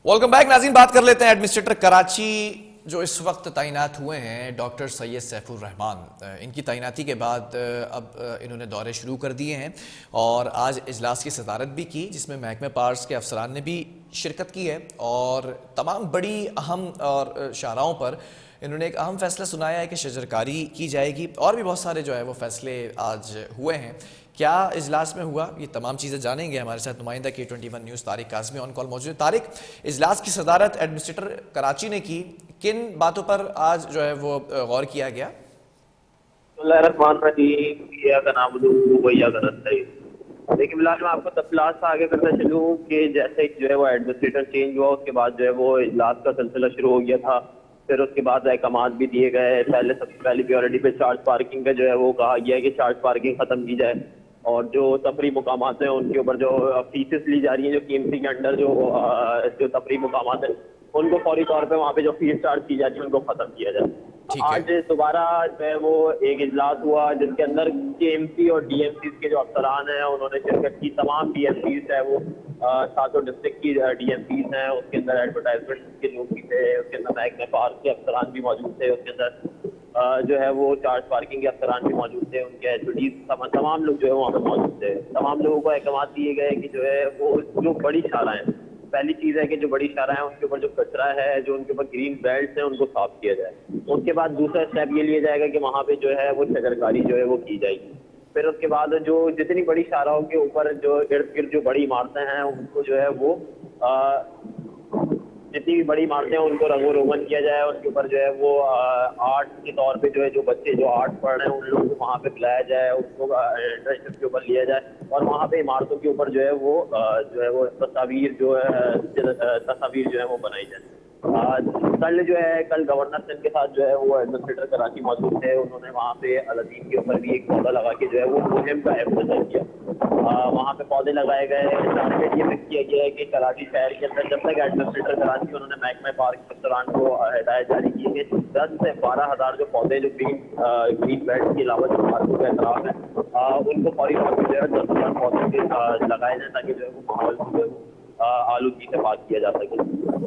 Welcome back नाज़रीन। बात कर लेते हैं एडमिनिस्ट्रेटर कराची जो इस वक्त तैनात हुए हैं डॉक्टर सैयद सैफुर रहमान। इनकी तैनाती के बाद अब इन्होंने दौरे शुरू कर दिए हैं और आज इजलास की सदारत भी की, जिसमें महकमे पार्स के अफसरान ने भी शिरकत की है और तमाम बड़ी अहम और शाहराहों पर इन्होंने एक अहम फैसला सुनाया है कि शजरकारी की जाएगी और भी बहुत सारे जो है वो फैसले आज हुए हैं। क्या इजलास में हुआ, ये तमाम चीज़ें जानेंगे। हमारे साथ नुमाइंदा K21 news Tariq Kazmi on call मौजूद है। तारिक, इजलास की सदारत एडमिनिस्ट्रेटर कराची ने की, किन बातों पर आज जो है वो गौर किया गया? देखिए फिलहाल मैं आपको तफसीलात से आगे करना चलूँ कि जैसे जो है वो एडमिनिस्ट्रेटर चेंज हुआ उसके बाद जो है वो इजलास का सिलसिला शुरू हो गया था। फिर उसके बाद अहकामात भी दिए गए। पहले सबसे पहली प्रायोरिटी पे चार्ज पार्किंग का जो है वो कहा गया है कि चार्ज पार्किंग खत्म की जाए और जो तफरी मुकामात हैं उनके ऊपर जो फीसेस ली जा रही हैं, जो KMC के अंडर जो तफरी मुकामात हैं उनको फौरी तौर पे वहाँ पे जो फीस चार्ज की जाती है उनको खत्म किया जाए। ठीक है। आज दोबारा जो है वो एक इजलास हुआ जिसके अंदर KMC और DMC के जो अफसरान हैं उन्होंने शिरकत की। तमाम DMCs है वो 7 डिस्ट्रिक्ट की DMCs हैं, उसके अंदर एडवर्टाइजमेंट के लोग भी थे, उसके अंदर महकमे पार्क के अफसरान भी मौजूद थे, उसके अंदर जो है वो चार्ज पार्किंग के अफसरान भी मौजूद थे, उनके HODs तमाम लोग जो है वहाँ पे मौजूद थे। तमाम लोगों को अहकाम दिए गए कि जो है वो जो बड़ी शाहराह हैं, पहली चीज़ है कि जो बड़ी शाहराह हैं उनके ऊपर जो कचरा है, जो उनके ऊपर ग्रीन बेल्ट हैं उनको साफ किया जाए। उसके बाद दूसरा स्टेप ये लिया जाएगा कि वहाँ पे जो है वो शजरकारी जो है वो की जाएगी। फिर उसके बाद जो जितनी बड़ी शाहराहों के ऊपर जो इर्द गिर्द जो बड़ी इमारतें हैं उनको जो है वो जितनी भी बड़ी इमारतें हैं उनको रंगो रोगन किया जाए। उनके ऊपर जो है वो आर्ट के तौर पे जो है जो बच्चे जो आर्ट पढ़ रहे हैं उन लोगों को वहाँ पे बुलाया जाए, उनको इंटर्नशिप के ऊपर लिया जाए और वहाँ पे इमारतों के ऊपर जो है वो तस्वीर जो है वो बनाई जाए। कल गवर्नर सिंह के साथ जो है वो एडमिनिस्ट्रेटर कराची मौजूद थे। उन्होंने वहाँ पे अलादीन के ऊपर भी एक पौधा लगा के जो है वो मुहिम का इफ्तिताह किया। वहाँ पे पौधे लगाए गए। टारगेट ये फिक्स किया गया है कि कराची शहर के अंदर जब तक एडमिनिस्ट्रेटर कराची उन्होंने महकमे पार्क के अफसरान को हिदायत जारी की है कि 10 से 12,000 जो पौधे जो ग्रीन बेल्ट के अलावा जो पार्कों के अतराफ है उनको फौरी तौर पर जो है 10,000 पौधे लगाए जाए ताकि जो है वो माहौल को जो है आलूगी से पास किया जा सके,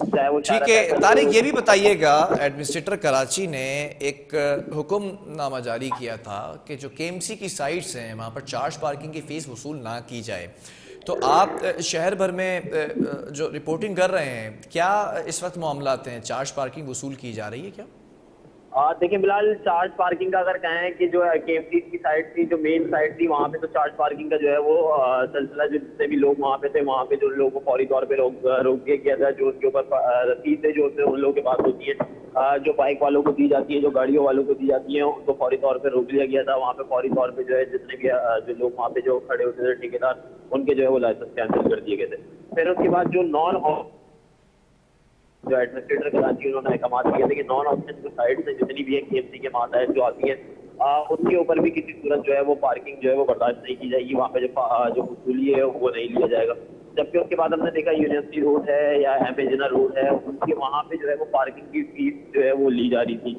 चाहे वो ठीक है तारिक, ये भी बताइएगा, एडमिनिस्ट्रेटर कराची ने एक हुक्मनामा जारी किया था कि जो KMC की साइट्स हैं वहाँ पर चार्ज पार्किंग की फ़ीस वसूल ना की जाए। तो आप शहर भर में जो रिपोर्टिंग कर रहे हैं, क्या इस वक्त मामलात हैं, चार्ज पार्किंग वसूल की जा रही है क्या? देखिए फिलहाल चार्ज पार्किंग का अगर कहें कि जो KMC की साइड थी, जो मेन साइड थी, वहाँ पे तो चार्ज पार्किंग का जो है वो सिलसिला जितने भी लोग वहाँ पे थे वहाँ पे जो लोगों को फौरी तौर पे रोक दिया गया था। जो उनके ऊपर रसीदें जो होते हैं उन लोगों के पास होती है, जो बाइक वालों को दी जाती है, जो गाड़ियों वालों को दी जाती है, उनको फौरी तौर पे रोक लिया गया था। वहाँ पे फौरी तौर पे जो है जितने भी जो लोग वहाँ पे जो खड़े होते थे ठेकेदार, उनके जो है वो लाइसेंस कैंसिल कर दिए गए थे। फिर उसके बाद जो एडमिनिस्ट्रेटर कराची उन्होंने अहकाम दिए थे कि नॉन ऑप्शन जो साइड से जितनी भी है KMC के माताहत जो आती है उनके ऊपर भी किसी सूरत जो है वो पार्किंग जो है वो बर्दाश्त नहीं की जाएगी। वहाँ पे जो वसूली है वो नहीं लिया जाएगा। जबकि उसके बाद हमने देखा यूनिवर्सिटी रोड है या एम्बेजना रोड है, उनके वहाँ पे जो है वो पार्किंग की फीस जो है वो ली जा रही थी।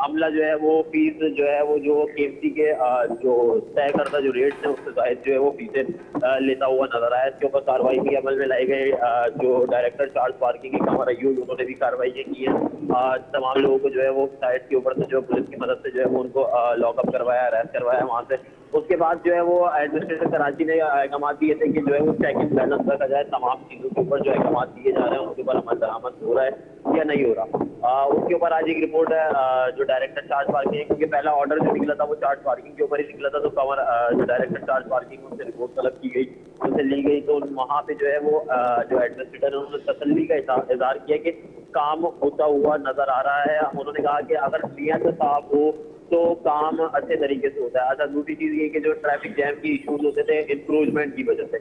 अमला जो है वो फीस जो है वो जो KMC के जो तय करता जो रेट है उससे जायद जो है वो फीसें लेता हुआ नजर आया। इसके ऊपर कार्रवाई भी अमल में लाई गई। जो डायरेक्टर चार्ज पार्किंग की कमर अयूब, उन्होंने भी कार्रवाई की है। तमाम लोगों को जो है वो साइड के ऊपर से जो पुलिस की मदद से जो है वो उनको लॉकअप करवाया, अरेस्ट करवाया वहाँ से। उसके बाद जो है वो एडमिनिस्ट्रेटर कराची ने अहकाम दिए थे कि जो है वो चेक इन बैलेंस रखा जाए। तमाम चीज़ों के ऊपर जो अहकाम दिए जा रहे हैं उनके ऊपर अमल दरामद हो रहा है या नहीं हो रहा। उसके ऊपर आज एक रिपोर्ट है जो डायरेक्टर चार्ज पार्किंग, क्योंकि पहला ऑर्डर जो निकला था वो चार्ज पार्किंग के ऊपर ही निकला था, तो कवर जो डायरेक्टर चार्ज पार्किंग उनसे रिपोर्ट तलब की गई, उनसे ली गई। तो वहाँ पे जो है वो जो एडमिनिस्ट्रेटर है उन्होंने तसल्ली का इजहार किया कि काम होता हुआ नजर आ रहा है। उन्होंने कहा कि अगर नीयत साफ हो तो काम अच्छे तरीके से होता है। अच्छा, दूसरी चीज़ ये कि जो ट्रैफिक जैम की इश्यूज होते थे इंक्रोचमेंट की वजह से,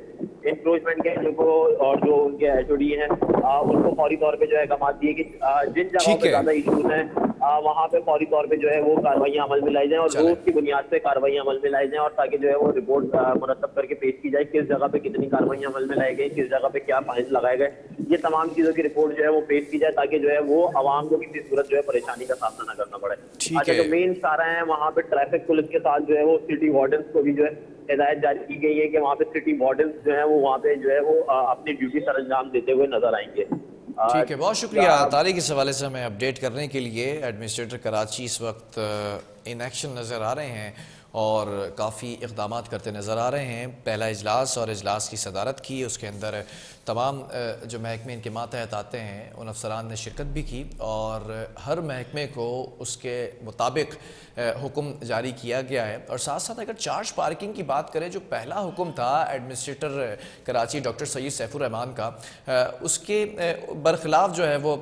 इंक्रोचमेंट के जो और जो उनके HOD हैं उनको फौरी तौर पे जो है अहकाम दिए कि जिन जगहों ठीक पे है, ज़्यादा इश्यूज हैं वहाँ पे फौरी तौर पे जो है वो कार्रवाइयाँ अमल में लाई जाएँ और चलें। रोज की बुनियाद पे कार्रवाइयाँ अमल में लाई जाएँ और ताकि जो है वो रिपोर्ट मुरतब करके पेश की जाए किस जगह पे कितनी कार्रवाइयाँ अमल में लाई गई, किस जगह पे क्या फाइन लगाए गए। ये तमाम चीज़ों की रिपोर्ट जो है वो पेश की जाए ताकि जो है वो आवाम को किसी सूरत जो है परेशानी का सामना न करना पड़े। ठीक अच्छा, है। जो मेन सारा है वहाँ पे ट्रैफिक पुलिस के साथ जो है वो सिटी वार्डन्स को भी जो है हिदायत जारी की गई है कि वहाँ पे सिटी वार्डन्स जो है वो वहाँ पे जो है वो अपनी ड्यूटी सर अंजाम देते हुए नजर आएंगे। ठीक है, बहुत शुक्रिया तारिक इस हवाले से हमें अपडेट करने के लिए। एडमिनिस्ट्रेटर कराची इस वक्त इन एक्शन नज़र आ रहे हैं और काफ़ी इक़दामात करते नज़र आ रहे हैं। पहला इजलास और इजलास की सदारत की, उसके अंदर तमाम जो महकमे इनके मातहत आते हैं उन अफसरान ने शिरकत भी की और हर महकमे को उसके मुताबिक हुक्म जारी किया गया है। और साथ साथ अगर चार्ज पार्किंग की बात करें, जो पहला हुक्म था एडमिनिस्ट्रेटर कराची डॉक्टर सैयद सैफुर रहमान का, उसके बरखिलाफ जो है वो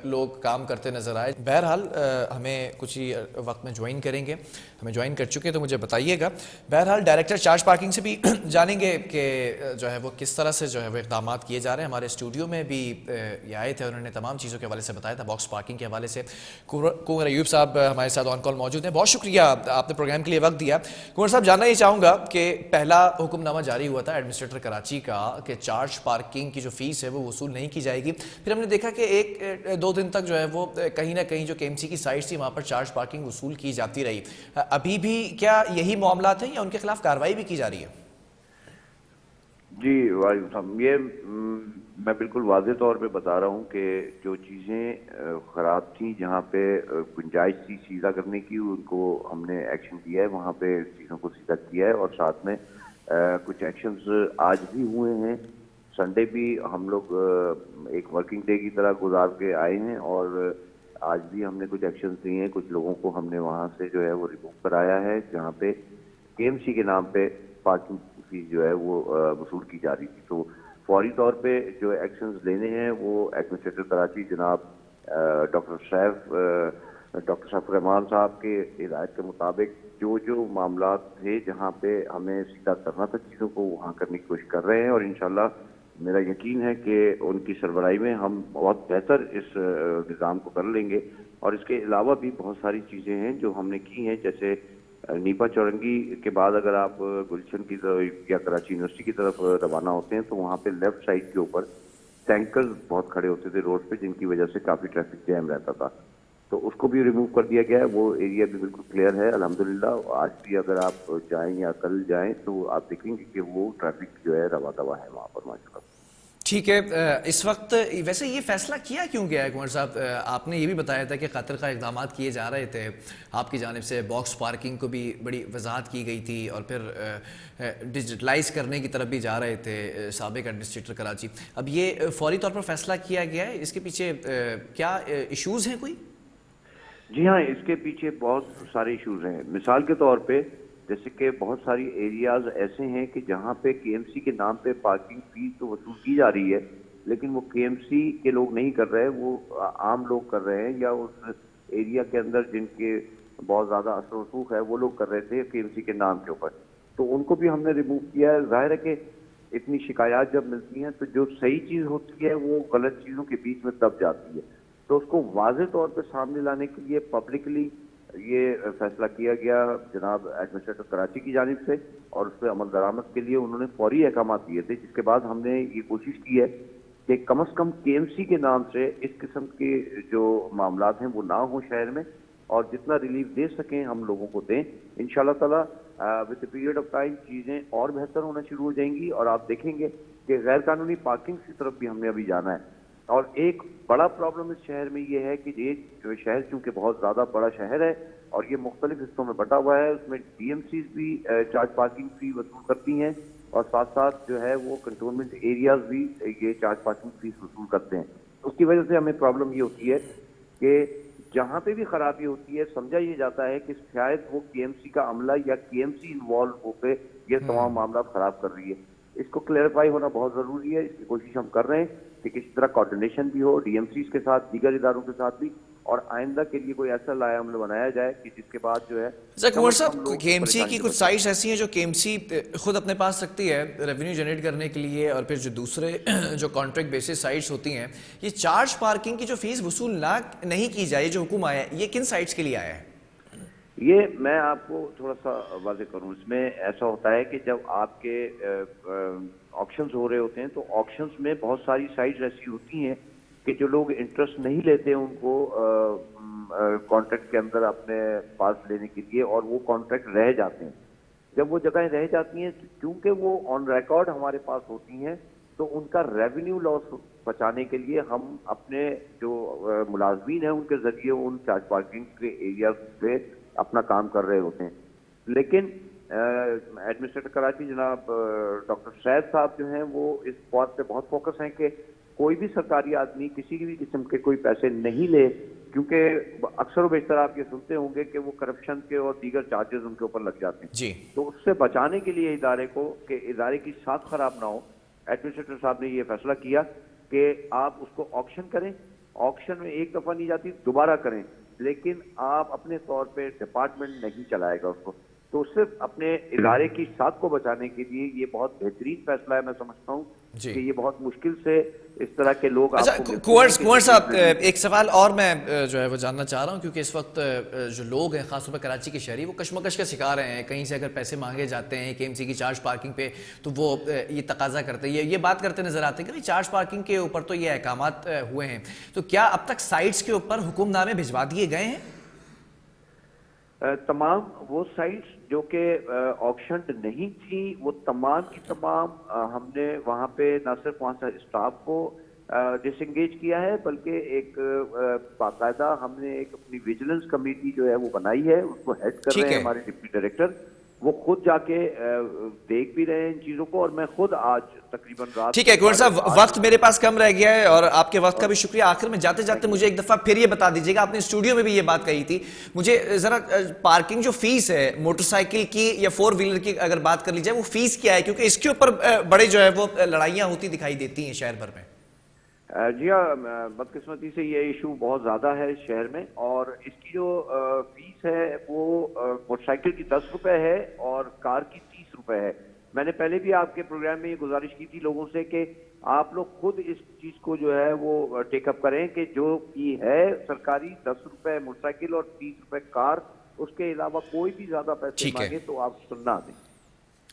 लोग काम करते नज़र आए। बहरहाल हमें कुछ ही वक्त में ज्वाइन करेंगे, हमें ज्वाइन कर चुके तो मुझे बताइएगा। बहरहाल डायरेक्टर चार्ज पार्किंग से भी जानेंगे कि जो है वो किस तरह से जो है वो इक़दाम किए जा रहे हैं। हमारे स्टूडियो में भी ये आए थे, उन्होंने तमाम चीज़ों के हवाले से बताया था, बॉक्स पार्किंग के हवाले से। कुंवर अयूब साहब हमारे साथ ऑन कॉल मौजूद हैं, बहुत शुक्रिया आपने प्रोग्राम के लिए वक्त दिया। कुंवर साहब, जानना ये चाहूँगा कि पहला हुक्मनामा जारी हुआ था एडमिनिस्ट्रेटर कराची का कि चार्ज पार्किंग की जो फ़ीस है वो वसूल नहीं की जाएगी। फिर हमने देखा कि एक दो दिन तक जो है वो कहीं ना कहीं जो KMC की साइट थी वहाँ पर चार्ज पार्किंग वसूल की जाती रही। अभी भी क्या यही मामला है या उनके खिलाफ कार्रवाई भी की जा रही है? जी वालेकुम सलाम। ये मैं बिल्कुल वाज़ेह तौर पे बता रहा हूँ कि जो चीज़ें ख़राब थी, जहाँ पे गुंजाइश थी सीधा करने की, उनको हमने एक्शन किया है, वहाँ पे चीज़ों को सीधा किया है। और साथ में कुछ एक्शंस आज भी हुए हैं। संडे भी हम लोग एक वर्किंग डे की तरह गुजार के आए हैं और आज भी हमने कुछ एक्शंस लिए हैं। कुछ लोगों को हमने वहाँ से जो है वो रिमूव कराया है, जहाँ पे KMC के नाम पे पार्किंग फीस जो है वो वसूल की जा रही थी। तो फौरी तौर पे जो एक्शंस लेने हैं वो एडमिनिस्ट्रेटर कराची जनाब डॉक्टर सैफुर रहमान साहब के हिदायत के मुताबिक जो जो मामला थे जहाँ पे हमें सीधा करना था चीज़ों को, वहाँ करने की कोशिश कर रहे हैं। और इंशाल्लाह मेरा यकीन है कि उनकी सरबराही में हम बहुत बेहतर इस निज़ाम को कर लेंगे। और इसके अलावा भी बहुत सारी चीज़ें हैं जो हमने की हैं, जैसे नीपा चौरंगी के बाद अगर आप गुलशन की तरफ या कराची यूनिवर्सिटी की तरफ रवाना होते हैं तो वहाँ पे लेफ्ट साइड के ऊपर टैंकर्स बहुत खड़े होते थे रोड पे, जिनकी वजह से काफ़ी ट्रैफिक जैम रहता था। तो उसको भी रिमूव कर दिया गया है। वो एरिया भी बिल्कुल क्लियर है अल्हम्दुलिल्लाह। आज भी अगर आप जाएं या कल जाएं तो आप देखेंगे कि वो ट्रैफिक जो है रवा दवा है वहाँ पर माशाल्लाह। ठीक है, इस वक्त वैसे ये फैसला किया क्यों गया है कुंवर साहब? आपने ये भी बताया था कि खतर का इक़दाम किए जा रहे थे आपकी जानिब से, बॉक्स पार्किंग को भी बड़ी वजाहत की गई थी और फिर डिजिटलाइज करने की तरफ भी जा रहे थे साबिक एडमिनिस्ट्रेटर कराची। अब ये फौरी तौर पर फैसला किया गया है, इसके पीछे क्या इशूज़ हैं कोई? जी हाँ, इसके पीछे बहुत सारे इश्यूज हैं। मिसाल के तौर पे जैसे कि बहुत सारी एरियाज ऐसे हैं कि जहाँ पे KMC के नाम पे पार्किंग फीस तो वसूल की जा रही है, लेकिन वो KMC के लोग नहीं कर रहे, वो आम लोग कर रहे हैं, या उस एरिया के अंदर जिनके बहुत ज़्यादा असर रसूख है वो लोग कर रहे थे KMC के नाम के ऊपर। तो उनको भी हमने रिमूव किया है। जाहिर है कि इतनी शिकायत जब मिलती हैं तो जो सही चीज़ होती है वो गलत चीज़ों के बीच में दब जाती है। तो उसको वाज़ेह तौर पे सामने लाने के लिए पब्लिकली ये फैसला किया गया जनाब एडमिनिस्ट्रेटर कराची की जानिब से, और उस पर अमल दरामद के लिए उन्होंने फौरी अहकाम दिए थे, जिसके बाद हमने ये कोशिश की है कि कम से कम KMC के नाम से इस किस्म के जो मामलात हैं वो ना हो शहर में, और जितना रिलीफ दे सकें हम लोगों को दें। इंशाल्लाह ताला with the period of time चीज़ें और बेहतर होना शुरू हो जाएंगी और आप देखेंगे कि गैर कानूनी पार्किंग की तरफ भी हमने अभी जाना है। और एक बड़ा प्रॉब्लम इस शहर में ये है कि ये जो शहर चूंकि बहुत ज़्यादा बड़ा शहर है और ये मुख्तलिफ हिस्सों में बटा हुआ है, उसमें DMCs भी चार्ज पार्किंग फी वसूल करती हैं और साथ साथ जो है वो कंटोनमेंट एरियाज भी ये चार्ज पार्किंग फीस वसूल करते हैं। उसकी वजह से हमें प्रॉब्लम ये होती है कि जहाँ पे भी खराबी होती है समझा ये जाता है कि शायद वो KMC का अमला या KMC इन्वॉल्व होकर ये तमाम मामला खराब कर रही है। इसको क्लैरिफाई होना बहुत ज़रूरी है। इसकी कोशिश हम कर रहे हैं कि किसी तरह कोऑर्डिनेशन भी हो DMCs के साथ, दीगर इदारों के साथ भी, और आइंदा के लिए कोई ऐसा लाया अमल बनाया जाए कि जिसके बाद जो है कुंवर साहब, KMC की कुछ साइट्स ऐसी हैं जो KMC खुद अपने पास रखती है रेवेन्यू जनरेट करने के लिए, और फिर जो दूसरे जो कॉन्ट्रैक्ट बेसिस साइट्स होती हैं, ये चार्ज पार्किंग की जो फीस वसूल ना नहीं की जाए, जो हुक्म आया है, ये किन साइट्स के लिए आया है? ये मैं आपको थोड़ा सा वाज़ेह करूं। इसमें ऐसा होता है कि जब आपके ऑक्शंस हो रहे होते हैं तो ऑक्शंस में बहुत सारी साइट्स ऐसी होती हैं कि जो लोग इंटरेस्ट नहीं लेते उनको कॉन्ट्रैक्ट के अंदर अपने पास लेने के लिए, और वो कॉन्ट्रैक्ट रह जाते हैं। जब वो जगहें रह जाती हैं तो क्योंकि वो ऑन रिकॉर्ड हमारे पास होती हैं तो उनका रेवेन्यू लॉस बचाने के लिए हम अपने जो मुलाजमीन हैं उनके जरिए उन चार्ज पार्किंग के एरिया पे अपना काम कर रहे होते हैं। लेकिन एडमिनिस्ट्रेटर कराची जनाब डॉक्टर सैद साहब जो हैं वो इस बात पे बहुत फोकस हैं कि कोई भी सरकारी आदमी किसी भी किस्म के कोई पैसे नहीं ले, क्योंकि अक्सर बेशतर आप ये सुनते होंगे कि वो करप्शन के और दीगर चार्जेस उनके ऊपर लग जाते हैं जी। तो उससे बचाने के लिए इदारे को कि इदारे की साख खराब ना हो, एडमिनिस्ट्रेटर साहब ने ये फैसला किया कि आप उसको ऑक्शन करें। ऑक्शन में एक दफा नहीं जाती, दोबारा करें, लेकिन आप अपने तौर पे डिपार्टमेंट नहीं चलाएगा उसको। तो सिर्फ अपने इदारे की साख को बचाने के लिए ये बहुत बेहतरीन फैसला है। मैं समझता हूँ कि ये बहुत मुश्किल से इस तरह के लोग अच्छा, कुंवर साहब एक सवाल और मैं जो है वो जानना चाह रहा हूँ, क्योंकि इस वक्त जो लोग हैं खासतौर पर कराची के शहरी वो कशमकश का शिकार हैं। कहीं से अगर पैसे मांगे जाते हैं केएमसी की चार्ज पार्किंग पे तो वो ये तकाजा करते हैं, ये बात करते नजर आते हैं कि चार्ज पार्किंग के ऊपर तो ये अहकामात हुए हैं, तो क्या अब तक साइट्स के ऊपर हुक्मनामे भिजवा दिए गए हैं? तमाम वो साइट्स जो कि ऑक्शन नहीं थी वो तमाम की तमाम हमने वहाँ पे न सिर्फ वहाँ से स्टाफ को डिसएंगेज किया है, बल्कि एक बाकायदा हमने एक अपनी विजिलेंस कमेटी जो है वो बनाई है, उसको हेड कर रहे हैं हमारे डिप्टी डायरेक्टर। वो खुद जाके देख भी रहे हैं इन चीजों को, और मैं खुद आज तकरीबन रात। ठीक है कुंवर साहब, वक्त मेरे पास कम रह गया है और आपके वक्त का भी शुक्रिया। आखिर में जाते जाते मुझे एक दफा फिर ये बता दीजिएगा, आपने स्टूडियो में भी ये बात कही थी, मुझे जरा पार्किंग जो फीस है मोटरसाइकिल की या 4 व्हीलर की अगर बात कर ली जाए, वो फीस क्या है? क्योंकि इसके ऊपर बड़े जो है वो लड़ाइयां होती दिखाई देती हैं शहर भर में। जी हाँ, बदकिस्मती से ये इशू बहुत ज़्यादा है शहर में, और इसकी जो फीस है वो मोटरसाइकिल की 10 रुपए है और कार की 30 रुपए है। मैंने पहले भी आपके प्रोग्राम में ये गुजारिश की थी लोगों से कि आप लोग खुद इस चीज़ को जो है वो टेकअप करें कि जो फी है सरकारी 10 रुपए मोटरसाइकिल और 30 रुपए कार, उसके अलावा कोई भी ज़्यादा पैसे मांगे तो आप सुनना दें।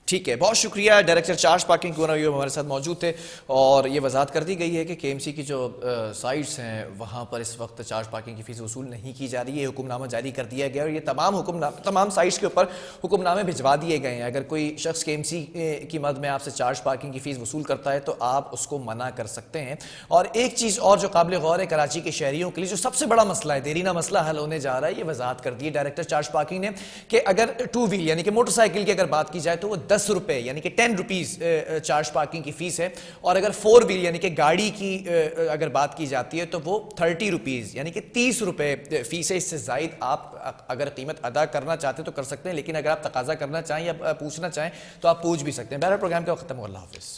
ठीक है, बहुत शुक्रिया। डायरेक्टर चार्ज पार्किंग कुंवर हमारे साथ मौजूद थे और ये वजाहत कर दी गई है कि केएमसी की जो साइट्स हैं वहाँ पर इस वक्त चार्ज पार्किंग की फीस वसूल नहीं की जा रही है। हुक्मनामा जारी कर दिया गया और ये तमाम साइट्स के ऊपर हुक्मनामे भिजवा दिए गए हैं। अगर कोई शख्स केएमसी की मद में आपसे चार्ज पार्किंग की फीस वसूल करता है तो आप उसको मना कर सकते हैं। और एक चीज़ और जो काबिल गौर है कराची के शहरियों के लिए, जो सबसे बड़ा मसला है, देरीना मसला हल होने जा रहा है, ये वजाहत कर दी है डायरेक्टर चार्ज पार्किंग ने कि अगर 2 व्हील यानी कि मोटरसाइकिल की अगर बात की जाए तो वो 10 रुपए यानी कि 10 रुपीज चार्ज पार्किंग की फीस है, और अगर 4 व्हील यानी कि गाड़ी की अगर बात की जाती है तो वो 30 रुपीज यानी कि 30 रुपए फीस है। इससे जायद आप अगर कीमत अदा करना चाहते हैं तो कर सकते हैं, लेकिन अगर आप तकाजा करना चाहें या पूछना चाहें तो आप पूछ भी सकते हैं। बहरहाल प्रोग्राम का खत्म हुआ। अल्लाह हाफिज।